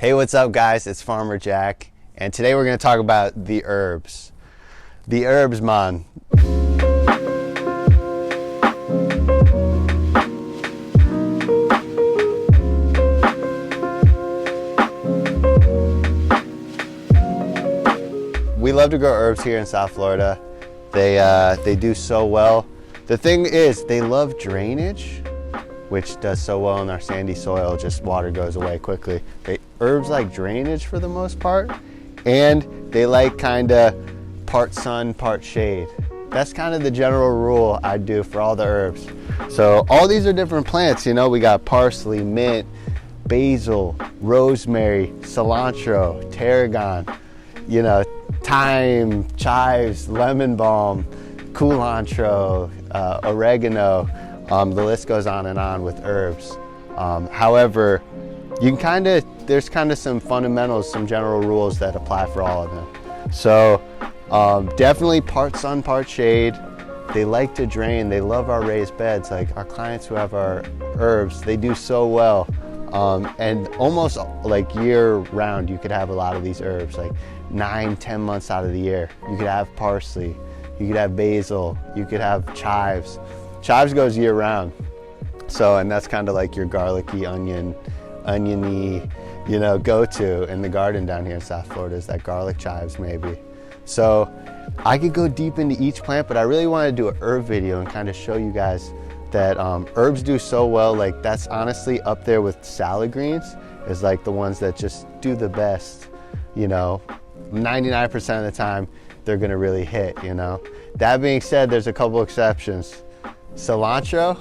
Hey, what's up guys? It's Farmer Jack, and today we're going to talk about the herbs. The herbs, man. We love to grow herbs here in South Florida. They do so well. The thing is, they love drainage, which does so well in our sandy soil, just water goes away quickly. Herbs like drainage for the most part, and they like kind of part sun, part shade. That's kind of the general rule I do for all the herbs. So all these are different plants, you know, we got parsley, mint, basil, rosemary, cilantro, tarragon, you know, thyme, chives, lemon balm, culantro, oregano. The list goes on and on with herbs. However, you can there's some fundamentals, some general rules that apply for all of them. So definitely part sun, part shade. They like to drain. They love our raised beds. Like our clients who have our herbs, they do so well. And almost like year round, you could have a lot of these herbs, like 9-10 months out of the year. You could have parsley, you could have basil, you could have chives. Chives goes year round. So, and that's kind of like your garlicky, oniony, you know, go-to in the garden down here in South Florida is that garlic chives maybe. So I could go deep into each plant, but I really want to do an herb video and kind of show you guys that herbs do so well. Like that's honestly up there with salad greens is like the ones that just do the best, you know, 99% of the time they're gonna really hit, you know. That being said, there's a couple exceptions. Cilantro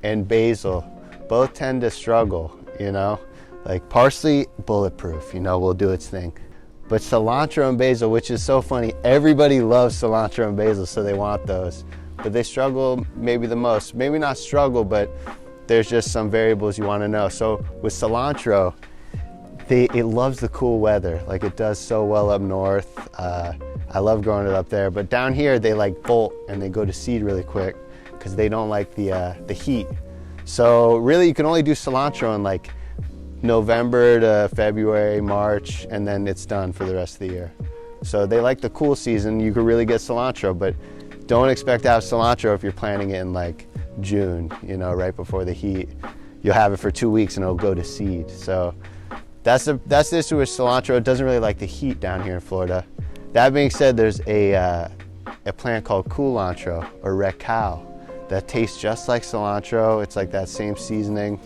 and basil both tend to struggle, you know. Like parsley, bulletproof, you know, will do its thing. But cilantro and basil, which is so funny, everybody loves cilantro and basil, so they want those. But they struggle maybe the most. Maybe not struggle, but there's just some variables you want to know. So with cilantro, it loves the cool weather. Like it does so well up north. I love growing it up there. But down here, they like bolt and they go to seed really quick because they don't like the heat. So really, you can only do cilantro in like November to February, March, and then it's done for the rest of the year. So they like the cool season. You could really get cilantro, but don't expect to have cilantro if you're planting it in like June, you know, right before the heat. You'll have it for 2 weeks and it'll go to seed. So that's the issue with cilantro. It doesn't really like the heat down here in Florida. That being said, there's a plant called culantro or recao that tastes just like cilantro. It's like that same seasoning,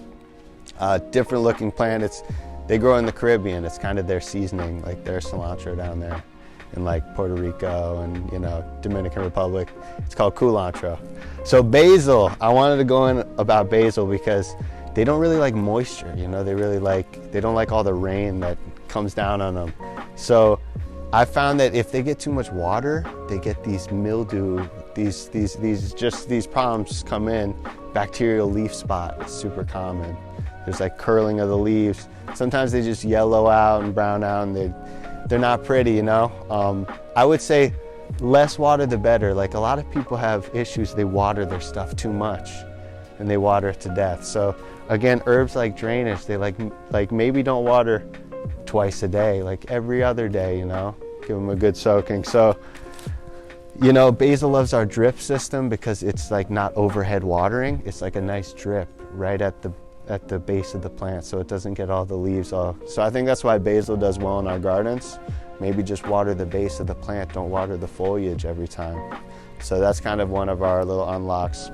different looking plant. They grow in the Caribbean. It's kind of their seasoning, like their cilantro down there in like Puerto Rico and, you know, Dominican Republic. It's called culantro. So basil, I wanted to go in about basil because they don't really like moisture, you know, they don't like all the rain that comes down on them. So I found that if they get too much water, they get these mildew, these problems come in. Bacterial leaf spot is super common. There's like curling of the leaves. Sometimes they just yellow out and brown out and they're not pretty, you know. I would say less water the better. Like a lot of people have issues, they water their stuff too much and they water it to death. So again, herbs like drainage, they like maybe don't water twice a day, like every other day, you know, give them a good soaking. So, you know, basil loves our drip system because it's like not overhead watering. It's like a nice drip right at the base of the plant, so it doesn't get all the leaves off. So I think that's why basil does well in our gardens. Maybe just water the base of the plant, don't water the foliage every time. So that's kind of one of our little unlocks.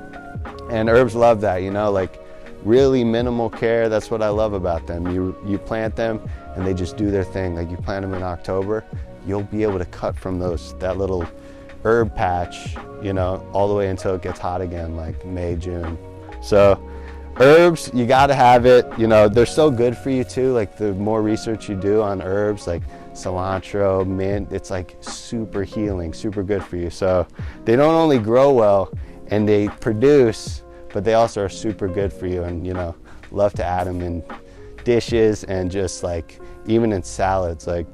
And herbs love that, you know, like really minimal care. That's what I love about them. You plant them and they just do their thing. Like you plant them in October, you'll be able to cut from that little herb patch, you know, all the way until it gets hot again, like May, June. So herbs, you gotta have it. You know, they're so good for you too. Like the more research you do on herbs, like cilantro, mint, it's like super healing, super good for you. So they don't only grow well and they produce, but they also are super good for you. And, you know, love to add them in dishes and just like even in salads, like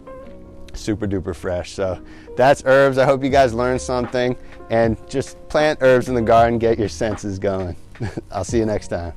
super duper fresh. So that's herbs. I hope you guys learned something, and just plant herbs in the garden, get your senses going. I'll see you next time.